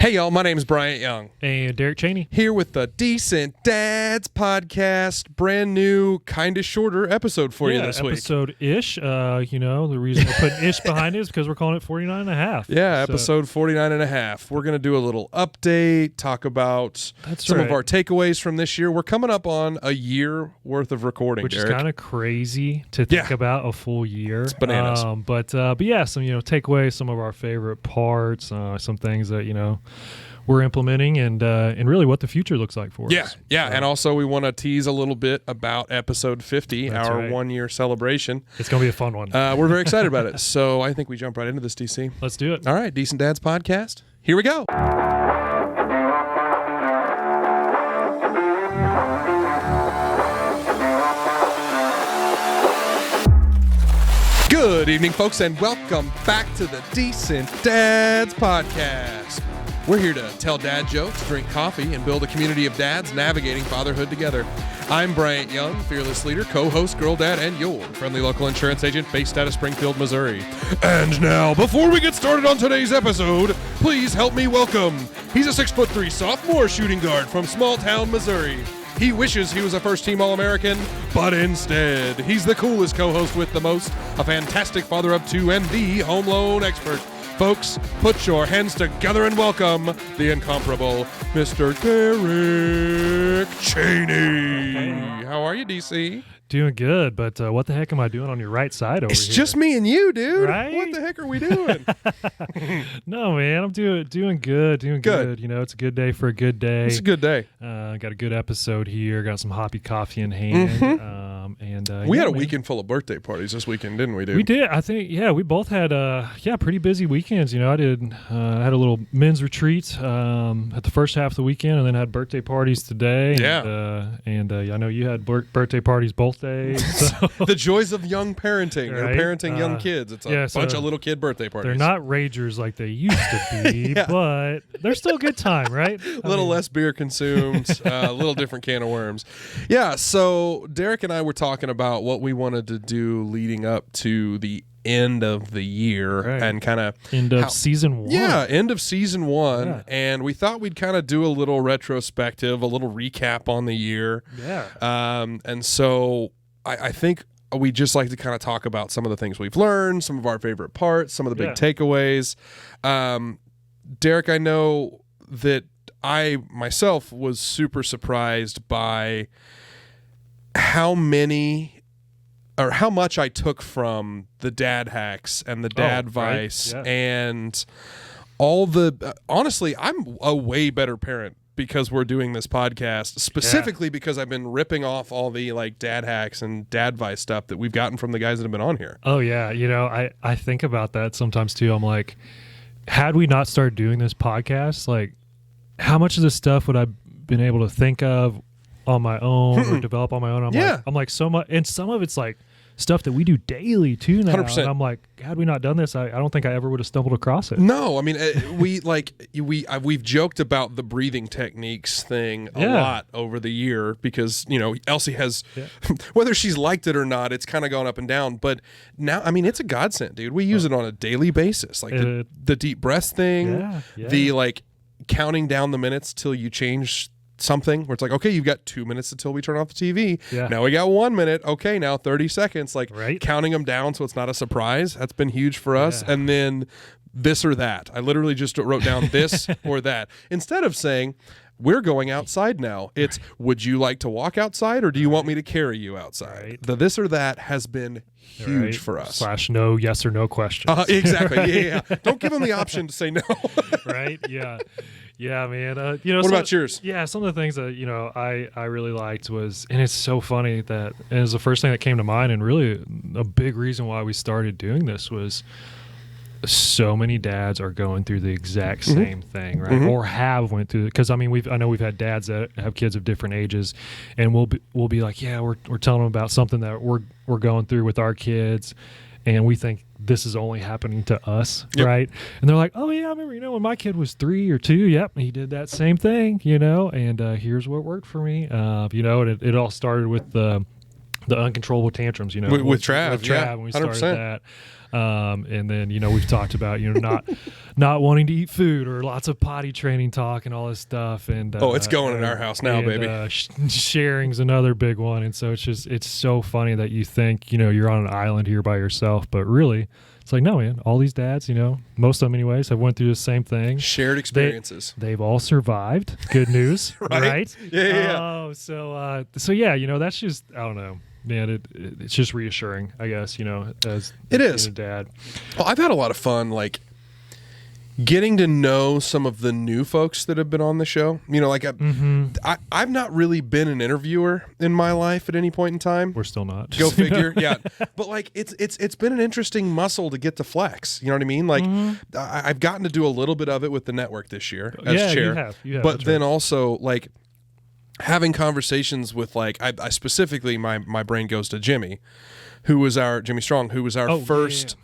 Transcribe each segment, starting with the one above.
Hey y'all, my name is Bryant Young. And Derek Chaney. Here with the Decent Dads podcast. Brand new, kind of shorter episode for you this week. Episode-ish. The reason we're putting ish behind it is because we're calling it 49 and a half. Yeah, episode 49 and a half. We're going to do a little update, talk about some of our takeaways from this year. We're coming up on a year worth of recording, which Derek. is kind of crazy to think about a full year. It's bananas. But yeah, some, takeaways, some of our favorite parts, some things that, we're implementing and really what the future looks like for us. Yeah. And also we want to tease a little bit about episode 50, That's our right. 1 year celebration. It's going to be a fun one. We're very excited about it. So I think we jump right into this, DC. Let's do it. All right, Decent Dads podcast. Here we go. Good evening, folks, and welcome back to the Decent Dads podcast. We're here to tell dad jokes, drink coffee, and build a community of dads navigating fatherhood together. I'm Bryant Young, fearless leader, co-host, girl dad, and your friendly local insurance agent based out of Springfield, Missouri. And now, before we get started on today's episode, please help me welcome. He's a 6'3" sophomore shooting guard from small town Missouri. He wishes he was a first-team All-American, but instead, he's the coolest co-host with the most, a fantastic father of two, and the home loan expert. Folks, put your hands together and welcome the incomparable Mr. Derek Chaney. Hey. How are you, DC? Doing good, but what the heck am I doing on your right side over here? It's just me and you, dude. Right? What the heck are we doing? No, man, I'm doing good. It's a good day for a good day. It's a good day. Got a good episode here. Got some hoppy coffee in hand. We had a weekend full of birthday parties this weekend, didn't we, dude? We did. I think, we both had, pretty busy weekends. I did, had a little men's retreat at the first half of the weekend and then had birthday parties today. Yeah. I know you had birthday parties both days. So. The joys of young parenting, right? or parenting young kids. It's a bunch of little kid birthday parties. They're not ragers like they used to be, but they're still a good time, right? A little less beer consumed, a little different can of worms. Yeah, so Derek and I were talking about what we wanted to do leading up to the end of the year and kind of end of season one. Yeah, end of season one. Yeah. And we thought we'd kind of do a little retrospective, a little recap on the year. Yeah. And so I think we just like to kind of talk about some of the things we've learned, some of our favorite parts, some of the big takeaways. Derek, I know that I myself was super surprised by how much I took from the dad hacks and the dad advice and all the honestly, I'm a way better parent because we're doing this podcast, specifically because I've been ripping off all the dad hacks and dad advice stuff that we've gotten from the guys that have been on here. Oh yeah. I think about that sometimes too. I'm like, had we not started doing this podcast, how much of this stuff would I been able to think of on my own or develop on my own? I'm like so much, and some of it's stuff that we do daily too now. 100%. And I'm like, had we not done this, I don't think I ever would have stumbled across it. No, I mean we've joked about the breathing techniques thing a lot over the year because Elsie has whether she's liked it or not, it's kind of gone up and down. But now, I mean, it's a godsend, dude. We use it on a daily basis, the deep breath thing, the counting down the minutes till you change something where it's okay, you've got 2 minutes until we turn off the TV. Now we got 1 minute. Okay, now 30 seconds. Counting them down so it's not a surprise. That's been huge for us. And then this or that. I literally just wrote down this or that. Instead of saying, we're going outside now, it's, would you like to walk outside or do you want me to carry you outside? The this or that has been huge for us. / no yes or no questions. Exactly. Yeah. Don't give them the option to say no. Right? Yeah. Yeah, man. What about yours? Yeah, some of the things that, I really liked was, and it's so funny that it was the first thing that came to mind, and really a big reason why we started doing this was so many dads are going through the exact same thing, right? Or have went through it. Because I know we've had dads that have kids of different ages, and we'll be like, yeah, we're telling them about something that we're going through with our kids, and we think this is only happening to us, right? And they're like, oh yeah, I remember, when my kid was 3 or 2, yep, he did that same thing, and here's what worked for me, and it all started with the uncontrollable tantrums, with Trav, when we started that. And then, we've talked about, not wanting to eat food or lots of potty training talk and all this stuff. And it's going in our house now, baby. Sharing's another big one. And so it's so funny that you think, you're on an island here by yourself, but really it's like, no, man, all these dads, most of them anyways, have went through the same thing. Shared experiences. They've all survived. Good news, right? Yeah. So yeah, that's just, I don't know. Man, it's just reassuring, I guess, as it is. Being a dad. Well, I've had a lot of fun, like, getting to know some of the new folks that have been on the show. I've not really been an interviewer in my life at any point in time. We're still not. Go figure. Yeah. But like it's been an interesting muscle to get to flex. You know what I mean? Like I've gotten to do a little bit of it with the network this year as chair. You have. But then also like having conversations with like I specifically my brain goes to Jimmy Strong, who was our first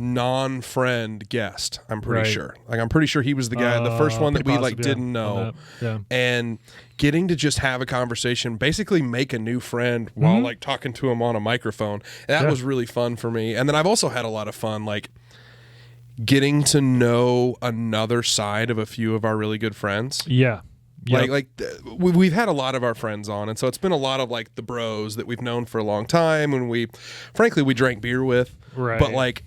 non-friend guest. I'm pretty sure. Like I'm pretty sure he was the guy, the first one that we like didn't know. Yeah. And getting to just have a conversation, basically make a new friend while like talking to him on a microphone. That was really fun for me. And then I've also had a lot of fun like getting to know another side of a few of our really good friends. Yeah. Yep. We've had a lot of our friends on, and so it's been a lot of like the bros that we've known for a long time, and we drank beer with. Right. But like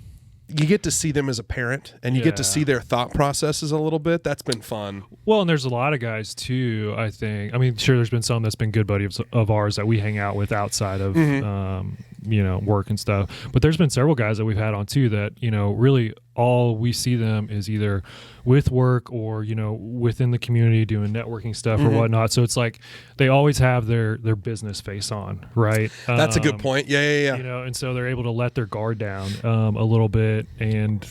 you get to see them as a parent, and you get to see their thought processes a little bit. That's been fun. Well, and there's a lot of guys too, I think. I mean, sure, there's been some that's been good buddies of ours that we hang out with outside of work and stuff. But there's been several guys that we've had on too that, really all we see them is either with work or, within the community doing networking stuff or whatnot. So it's like they always have their business face on, right? That's a good point. Yeah. And so they're able to let their guard down a little bit and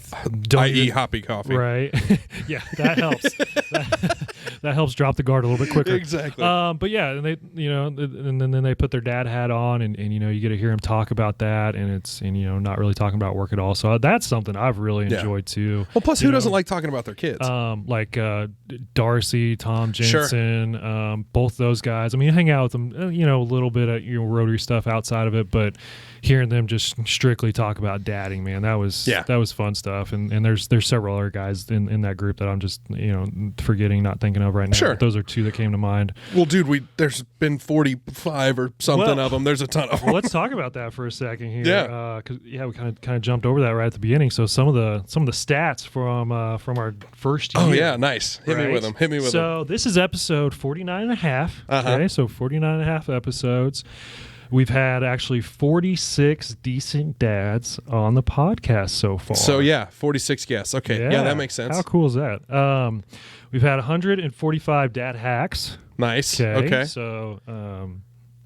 i.e. hoppy coffee. Right. Yeah, that helps. that helps drop the guard a little bit quicker. Exactly. But yeah, and they, and then they put their dad hat on and you get to hear him talk about that and not really talking about work at all. So that's something I've really enjoyed too. Well, plus who doesn't like talking about their kids? Like Darcy, Tom Jensen, both those guys. I mean, you hang out with them, a little bit at Rotary stuff outside of it, but hearing them just strictly talk about dadding, man, that was fun stuff. And there's several other guys in that group that I'm just forgetting, not thinking of right now. Sure. But those are two that came to mind. Well, dude, there's been 45 or something of them. There's a ton of them. Well, let's talk about that for a second here. Yeah. Because we kind of jumped over that right at the beginning. So some of the stats from our first year. Oh yeah, nice. Hit me with them. So this is episode 49 and a half. Okay, so 49 and a half episodes. We've had actually 46 decent dads on the podcast so far. So yeah, 46 guests. Okay, yeah, that makes sense. How cool is that? We've had 145 dad hacks. Nice. Okay. So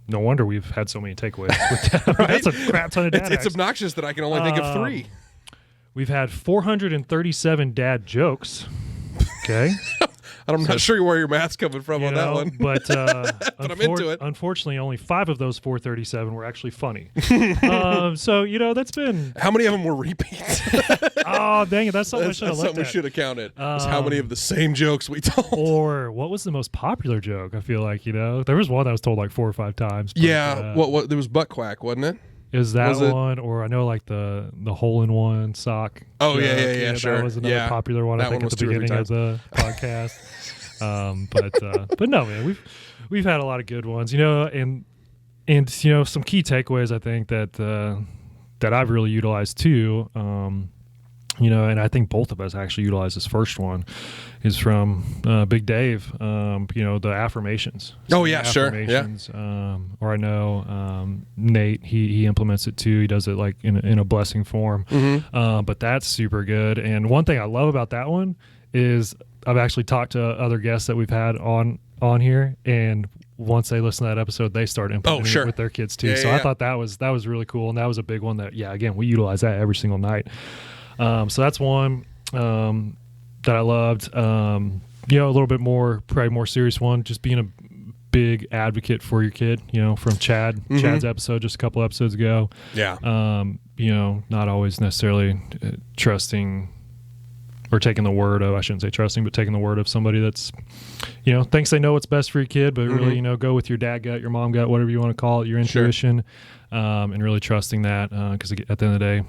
no wonder we've had so many takeaways with that. Right? That's a crap ton of dad hacks. It's obnoxious that I can only think of 3. We've had 437 dad jokes. Okay. I'm not sure where your math's coming from on that one. But, but I'm into it. Unfortunately, only 5 of those 437 were actually funny. So, that's been... How many of them were repeats? Oh, dang it. That's something I should have looked at. Something we should have counted. Was how many of the same jokes we told. Or what was the most popular joke, I feel like, there was one that was told like 4 or 5 times. But, what there was butt quack, wasn't it? Is that one, or I know like the hole-in-one sock. Oh, yeah, sure. That was another popular one, I think, at the beginning of the podcast. But no, man, we've had a lot of good ones, and some key takeaways I think that I've really utilized too. And I think both of us actually utilized this first one is from Big Dave. The affirmations. Oh yeah, sure. Affirmations. Or I know Nate. He implements it too. He does it like in a blessing form. But that's super good. And one thing I love about that one is I've actually talked to other guests that we've had on here, and once they listen to that episode, they start implementing it with their kids too. I thought that was really cool, and that was a big one that again we utilize that every single night. So that's one that I loved. A little bit more, probably more serious one, just being a big advocate for your kid, from Chad's episode just a couple episodes ago. Yeah. Not always necessarily trusting or taking the word of, I shouldn't say trusting, but taking the word of somebody that's, thinks they know what's best for your kid, but really, go with your dad gut, your mom gut, whatever you want to call it, your intuition, and really trusting that, because at the end of the day,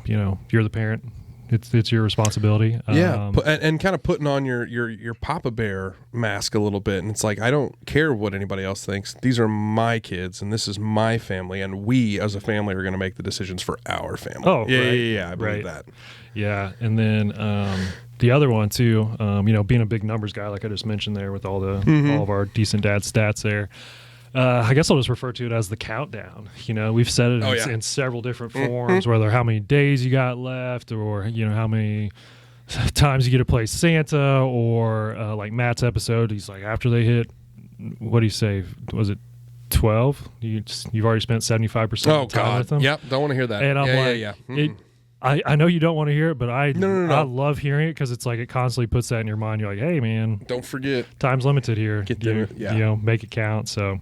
you're the parent. It's your responsibility. And kind of putting on your Papa Bear mask a little bit, and it's like, I don't care what anybody else thinks. These are my kids, and this is my family, and we as a family are going to make the decisions for our family. Oh, yeah, I believe that. Yeah, and then the other one too, being a big numbers guy, like I just mentioned there, with all of our decent dad stats there. I guess I'll just refer to it as the countdown. We've said it in several different forms, whether how many days you got left, or how many times you get to play Santa, or like Matt's episode, he's like, after they hit, what do you say? Was it 12? You've already spent 75% of the time with them. Yep, don't want to hear that. And I'm I know you don't want to hear it, but I love hearing it, because it's like it constantly puts that in your mind. You're like, hey man, don't forget, time's limited here. Get there, make it count. So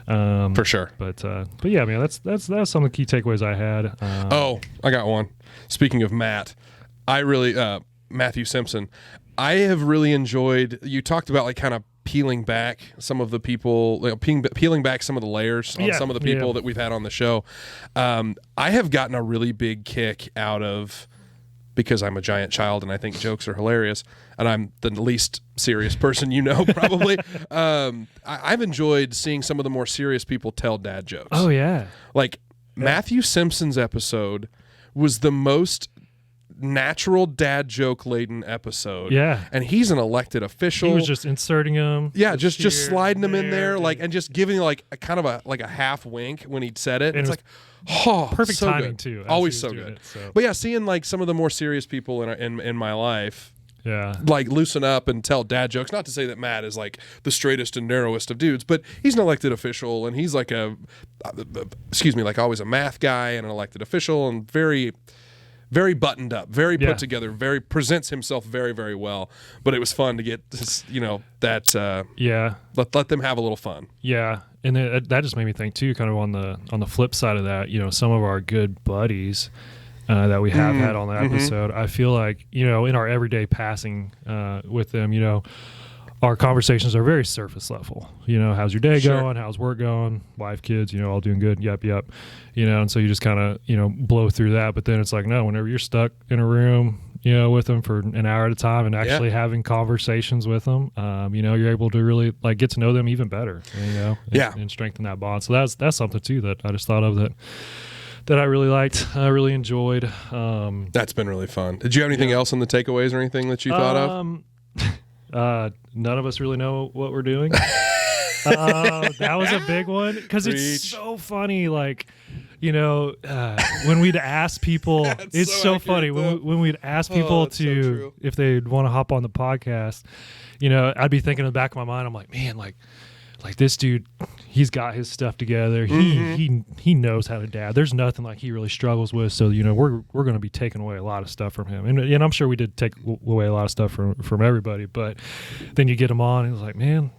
for sure. But yeah, man, that's some of the key takeaways I had. I got one. Speaking of Matt, I really Matthew Simpson. I have really enjoyed. You talked about like kind of peeling back some of the people, peeling back some of the layers on some of the people that we've had on the show. I have gotten a really big kick out of, because I'm a giant child and I think jokes are hilarious, and I'm the least serious person probably. I've enjoyed seeing some of the more serious people tell dad jokes. Oh yeah, like Matthew Simpson's episode was the most natural dad joke laden episode. Yeah, and he's an elected official. He was just inserting them. Yeah, just sliding them in there, like, and just giving like a kind of a half wink when he'd said it. And it's like, perfect so timing good. too. Always so good. But yeah, seeing like some of the more serious people in my life, like loosen up and tell dad jokes. Not to say that Matt is like the straightest and narrowest of dudes, but he's an elected official, and he's like like always a math guy and an elected official, and very buttoned up, very put together, very presents himself very, very well. But it was fun to get this, that let them have a little fun. Yeah, and that just made me think too, kind of on the flip side of that, some of our good buddies that we have had on the episode, I feel like, in our everyday passing with them, our conversations are very surface level. How's your day going? How's work going? Wife, kids, all doing good. Yep. And so you just kind of, blow through that. But then it's like, no, whenever you're stuck in a room, with them for an hour at a time and actually having conversations with them, you're able to really like get to know them even better, and strengthen that bond. So that's something too that I just thought of that I really liked. I really enjoyed. That's been really fun. Did you have anything else in the takeaways or anything that you thought of? None of us really know what we're doing. That was a big one, because it's so funny. Like, when we'd ask people, it's so funny when we'd ask people to if they'd want to hop on the podcast. I'd be thinking in the back of my mind, I'm like, man, like this dude, he's got his stuff together. He knows how to dad. There's nothing like he really struggles with. So we're going to be taking away a lot of stuff from him, and I'm sure we did take away a lot of stuff from everybody. But then you get him on, and it's like, man,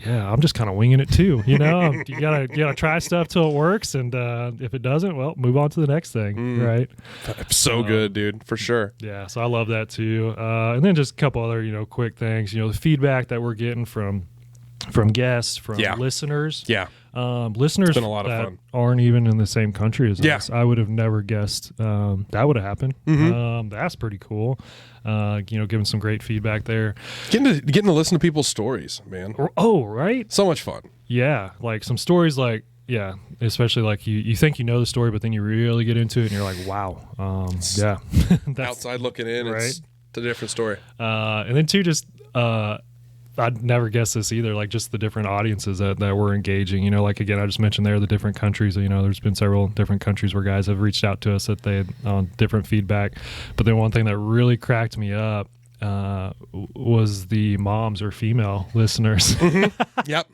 I'm just kind of winging it too. You gotta try stuff till it works, and if it doesn't, well, move on to the next thing, right? So good, dude, for sure. Yeah, so I love that too. And then just a couple other quick things. The feedback that we're getting from guests, from listeners. Listeners been a lot of that fun. Aren't even in the same country as us. I would have never guessed that would have happened. That's pretty cool. Giving some great feedback there. Getting to listen to people's stories, man. Oh, right. So much fun. Yeah, like some stories, like especially like you think you know the story, but then you really get into it and you're like, wow. That's, outside looking in, right? It's a different story. And then too, just I'd never guess this either, like just the different audiences that we're engaging. Like again, I just mentioned there the different countries. There's been several different countries where guys have reached out to us that they on different feedback. But then one thing that really cracked me up was the moms or female listeners. Yep.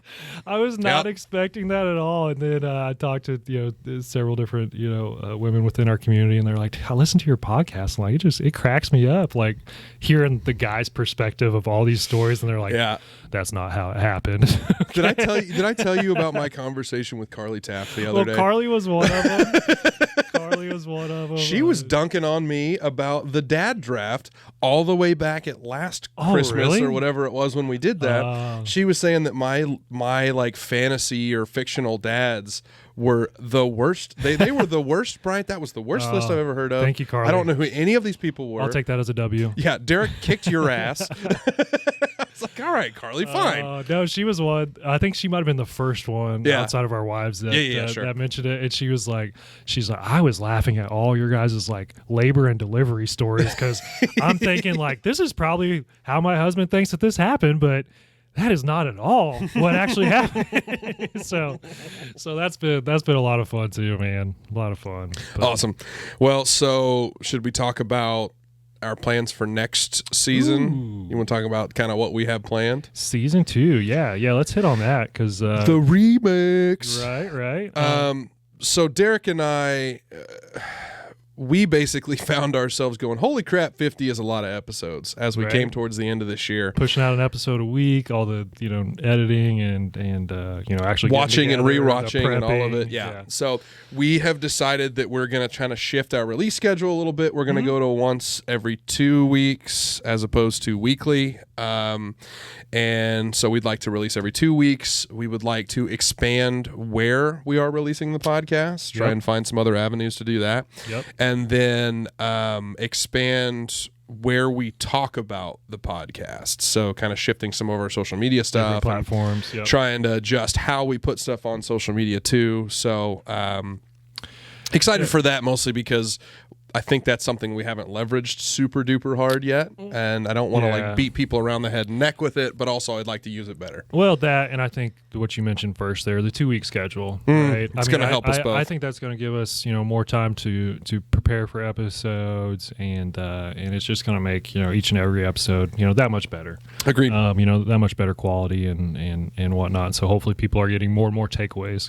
I was not expecting that at all. And then I talked to several different women within our community, and they're like, I listen to your podcast, and like it cracks me up, like hearing the guy's perspective of all these stories, and they're like, that's not how it happened. Did I tell you about my conversation with Carly Taft the other day? Carly was one of them. She was was dunking on me about the dad draft all the way back back at last Christmas really? or whatever it was when we did that. She was saying that my like fantasy or fictional dads were the worst. They were the worst, Bryant. That was the worst list I've ever heard of. Thank you, Carly. I don't know who any of these people were. I'll take that as a W. Yeah, Derek kicked your ass. It's like, all right, Carly, fine. No, she was one. I think she might have been the first one outside of our wives that, sure. that mentioned it. And she's like, I was laughing at all your guys' like labor and delivery stories because I'm thinking like this is probably how my husband thinks that this happened, but that is not at all what actually happened. so that's been a lot of fun too, man. A lot of fun. But. Awesome. Well, so should we talk about our plans for next season? Ooh. You want to talk about kind of what we have planned? Season 2, yeah. Let's hit on that because the remix. Right. So Derek and I, we basically found ourselves going, holy crap, 50 is a lot of episodes as we came towards the end of this year. Pushing out an episode a week, all the, editing and actually watching and together, rewatching and all of it. Yeah. So we have decided that we're going to try to shift our release schedule a little bit. We're going to go to once every 2 weeks as opposed to weekly. And so we'd like to release every 2 weeks. We would like to expand where we are releasing the podcast, try and find some other avenues to do that. Yep. And then expand where we talk about the podcast. So kind of shifting some of our social media stuff. Different platforms. Trying to adjust how we put stuff on social media too. So excited for that mostly because I think that's something we haven't leveraged super duper hard yet, and I don't want to like beat people around the head and neck with it, but also I'd like to use it better. Well, that, and I think what you mentioned first there, the 2 week schedule, right? It's going to help us both. I think that's going to give us, more time to prepare for episodes, and it's just going to make each and every episode that much better. Agreed. That much better quality and whatnot. So hopefully people are getting more and more takeaways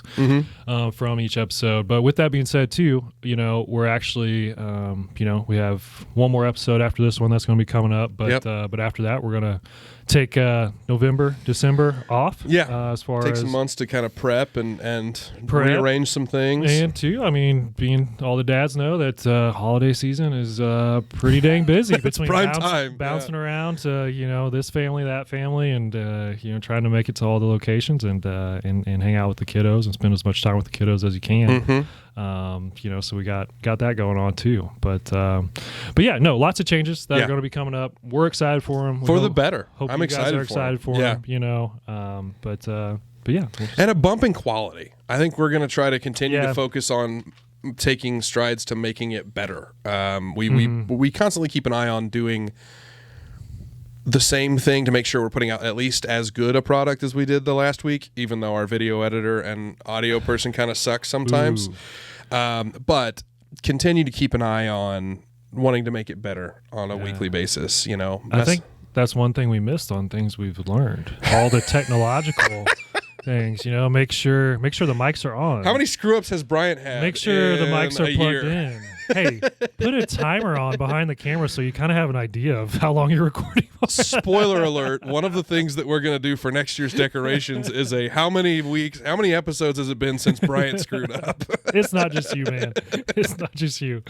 from each episode. But with that being said, too, we're actually we have one more episode after this one that's going to be coming up, but after that we're going to take November, December off. As far take as some months to kind of prep and rearrange some things. And too, being all the dads know that holiday season is pretty dang busy between bouncing around to this family, that family, and trying to make it to all the locations and hang out with the kiddos and spend as much time with the kiddos as you can. So we got that going on too. But yeah, no, lots of changes that are going to be coming up. We're excited for them. For the better. I'm excited for them. But yeah. And a bump in quality. I think we're going to try to continue to focus on taking strides to making it better. We constantly keep an eye on doing the same thing to make sure we're putting out at least as good a product as we did the last week, even though our video editor and audio person kind of sucks sometimes. But continue to keep an eye on wanting to make it better on a weekly basis. I think that's one thing we missed on things we've learned. All the technological things, make sure the mics are on. How many screw ups has Bryant had? Make sure the mics are plugged in. Hey, put a timer on behind the camera so you kind of have an idea of how long you're recording. Spoiler alert, one of the things that we're going to do for next year's decorations is how many episodes has it been since Bryant screwed up? It's not just you, man. It's not just you.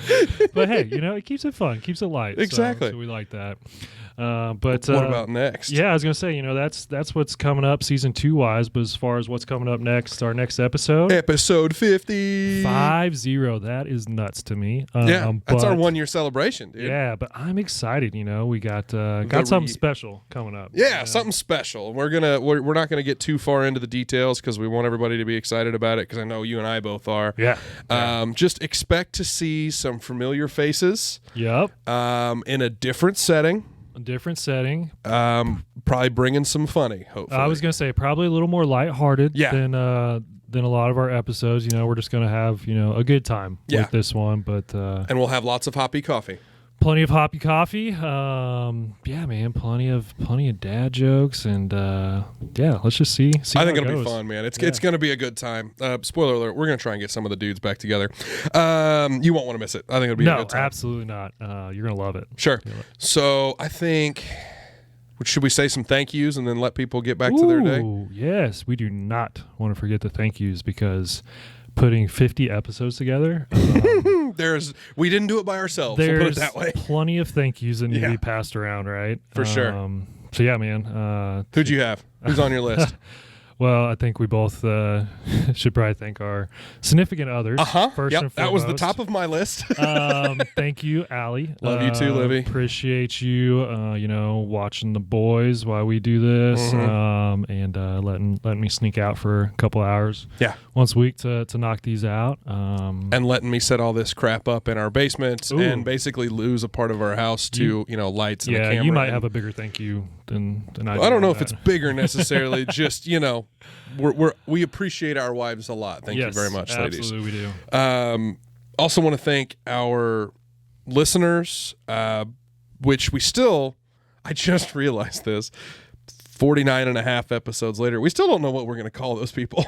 But hey, it keeps it fun, keeps it light. Exactly. So we like that. But what about next? Yeah, I was gonna say, that's what's coming up season 2 wise. But as far as what's coming up next, our next episode 50. 50. That is nuts to me. That's our 1 year celebration, dude. Yeah, but I'm excited. We got something special coming up. Yeah, something special. We're not gonna get too far into the details because we want everybody to be excited about it. Because I know you and I both are. Yeah. Just expect to see some familiar faces. Yep. In a different setting. Probably bringing some funny, hopefully. I was going to say probably a little more lighthearted than a lot of our episodes. We're just going to have, a good time with this one. But and we'll have lots of hoppy coffee. Plenty of hoppy coffee. Man, plenty of dad jokes. And let's just see I think it'll be fun, man. It's going to be a good time. Spoiler alert, we're going to try and get some of the dudes back together. You won't want to miss it. I think it'll be a good time. No, absolutely not. You're going to love it. Sure. So I think, should we say some thank yous and then let people get back to their day? Yes, we do not want to forget the thank yous because putting 50 episodes together. We didn't do it by ourselves. We'll put it that way. Plenty of thank yous that need to be passed around, right? For sure. So yeah, man. Who'd you have? Who's on your list? Well, I think we both should probably thank our significant others. First and foremost. That was the top of my list. Thank you, Allie. Love you too, Livy. Appreciate you, watching the boys while we do this, and letting me sneak out for a couple hours. Yeah. Once a week to knock these out. And letting me set all this crap up in our basement and basically lose a part of our house to lights and a camera. Yeah, you might have a bigger thank you than I do. I don't know if it's bigger necessarily. Just we appreciate our wives a lot. Thank you very much, ladies. Absolutely, we do. Also want to thank our listeners, which I just realized this, 49 and a half episodes later, we still don't know what we're going to call those people.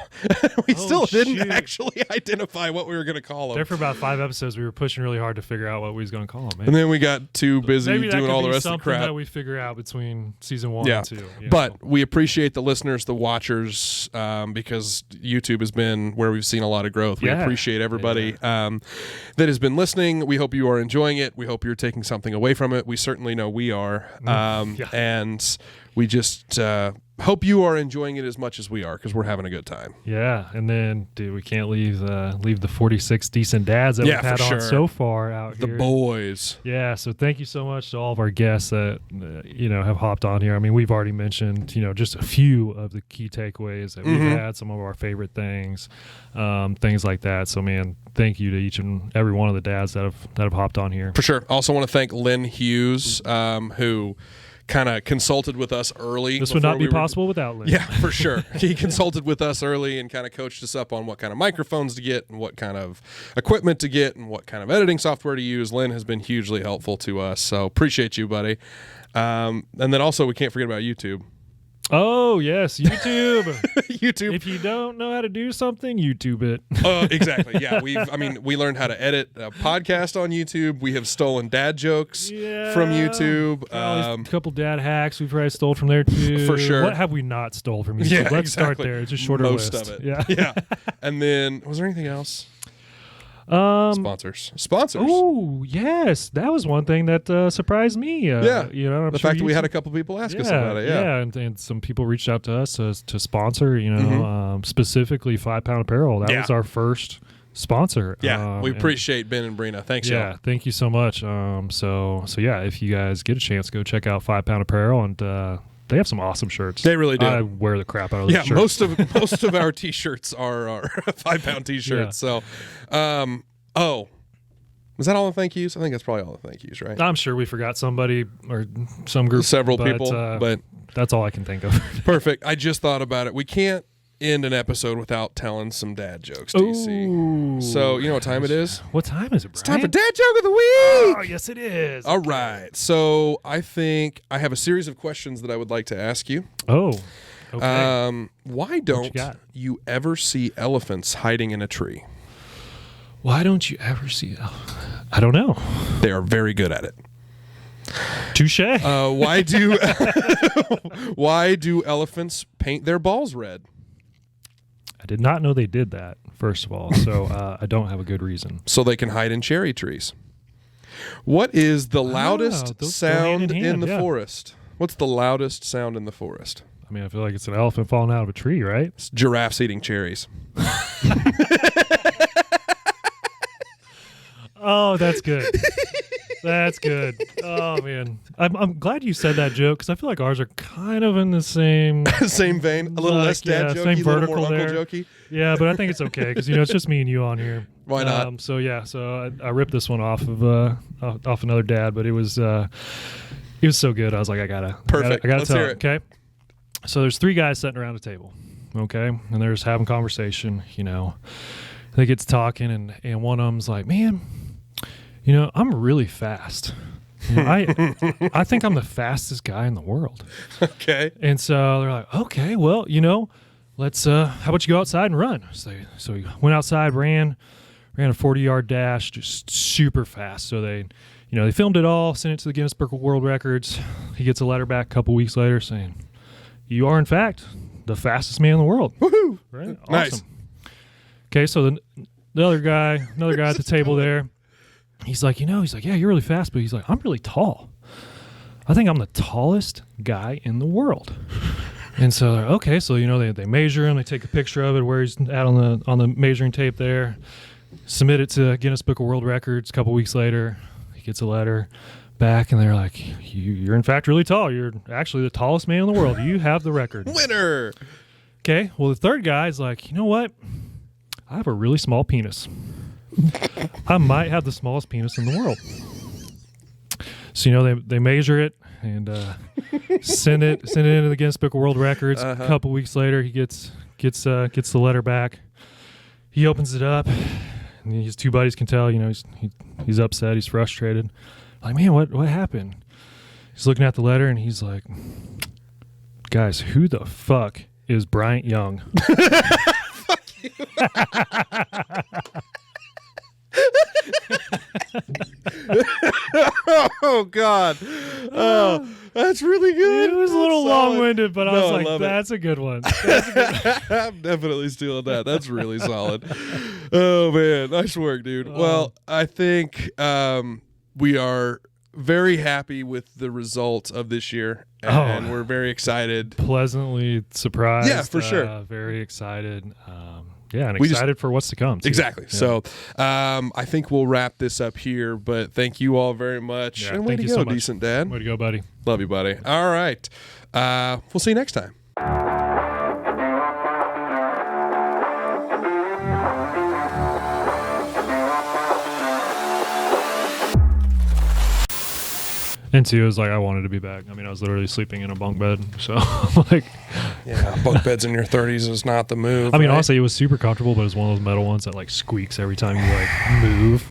we didn't actually identify what we were going to call them. There for about 5 episodes, we were pushing really hard to figure out what we was going to call them. And then we got too busy doing all the rest of the crap. That we figure out between season 1 and 2. But we appreciate the listeners, the watchers, because YouTube has been where we've seen a lot of growth. We appreciate everybody that has been listening. We hope you are enjoying it. We hope you're taking something away from it. We certainly know we are. And we just hope you are enjoying it as much as we are, because we're having a good time. Yeah, and then, dude, we can't leave the 46 decent dads that we've had on so far out here. The boys. Yeah, so thank you so much to all of our guests that have hopped on here. I mean, we've already mentioned just a few of the key takeaways that we've had, some of our favorite things, things like that. So, man, thank you to each and every one of the dads that have hopped on here. For sure. Also want to thank Lynn Hughes, who kind of consulted with us early. This would not be possible without Lynn. Yeah, for sure. He consulted with us early and kind of coached us up on what kind of microphones to get and what kind of equipment to get and what kind of editing software to use. Lynn has been hugely helpful to us, so appreciate you, buddy. And then also, we can't forget about YouTube. Oh, yes, YouTube. YouTube. If you don't know how to do something, YouTube it. Exactly. Yeah, we learned how to edit a podcast on YouTube. We have stolen dad jokes from YouTube. A couple dad hacks we've probably stole from there too. For sure. What have we not stole from YouTube? Yeah, Let's start there. It's a shorter list. Most of it. Yeah. Yeah. And then, was there anything else? Sponsors. Oh, yes. That was one thing that surprised me. The fact that we had a couple people ask us about it. Yeah, and some people reached out to us to sponsor, specifically 5 Pound Apparel. That was our first sponsor. Yeah, we appreciate Ben and Brina. Thanks, y'all. Thank you so much. So if you guys get a chance, go check out 5 Pound Apparel, and they have some awesome shirts. They really do. I wear the crap out of those shirts. most of our T-shirts are 5 Pound T-shirts. Yeah. So, was that all the thank yous? I think that's probably all the thank yous, right? I'm sure we forgot somebody or some group. Several people, but that's all I can think of. Perfect. I just thought about it. We can't end an episode without telling some dad jokes, DC. Ooh. So, you know what time it is? What time is it, Bryant? It's time for Dad Joke of the Week! Oh, yes, it is. All right. So, I think I have a series of questions that I would like to ask you. Oh, okay. Why don't you ever see elephants hiding in a tree? Why don't you ever see... I don't know. They are very good at it. Touche. Why do elephants paint their balls red? I did not know they did that, first of all, so I don't have a good reason. So they can hide in cherry trees. What is the loudest sound in the forest? What's the loudest sound in the forest? I mean, I feel like it's an elephant falling out of a tree, right? It's giraffes eating cherries. Oh, that's good. That's good. Oh, man. I'm glad you said that joke, because I feel like ours are kind of in the same... same vein. A little less dad jokey, same vertical, a little more there. uncle jokey. Yeah, but I think it's okay, because, it's just me and you on here. Why not? So I ripped this one off another dad, but it was so good. I was like, I gotta tell it. Okay. So there's 3 guys sitting around a table, okay? And they're just having conversation, They get to talking, and one of them's like, man... I'm really fast. I think I'm the fastest guy in the world. Okay. And so they're like, okay, well, let's, how about you go outside and run? So he went outside, ran a 40-yard dash, just super fast. So they filmed it all, sent it to the Guinness Book of World Records. He gets a letter back a couple weeks later saying, you are, in fact, the fastest man in the world. Woohoo! Right? Nice. Awesome. Okay, so another guy at the table there, he's like, yeah, you're really fast, but he's like, I'm really tall. I think I'm the tallest guy in the world. And so, okay, so they measure him, they take a picture of it where he's at on the measuring tape there, submit it to Guinness Book of World Records. A couple weeks later, he gets a letter back, and they're like, you're in fact really tall. You're actually the tallest man in the world. You have the record. Winner. Okay, well, the third guy is like, you know what? I have a really small penis. I might have the smallest penis in the world. So, they measure it and send it into the Guinness Book of World Records. A couple weeks later, he gets the letter back. He opens it up, and his two buddies can tell, he's upset, he's frustrated. Like, man, what happened? He's looking at the letter, and he's like, guys, who the fuck is Bryant Young? Fuck you. Oh God! Oh, that's really good. It was a little long-winded, but I was like, "That's a good one." I'm definitely stealing that. That's really solid. Oh man, nice work, dude. Well, I think we are very happy with the results of this year, and we're very excited. Pleasantly surprised. Yeah, for sure. Very excited. And excited for what's to come, too. Exactly. Yeah. So I think we'll wrap this up here, but thank you all very much. Yeah, and way to go, so Decent Dad. Way to go, buddy. Love you, buddy. All right. We'll see you next time. And two, it was like I wanted to be back. I mean, I was literally sleeping in a bunk bed. So, yeah, bunk beds in your 30s is not the move. I mean, right? honestly, it was super comfortable, but it was one of those metal ones that squeaks every time you move.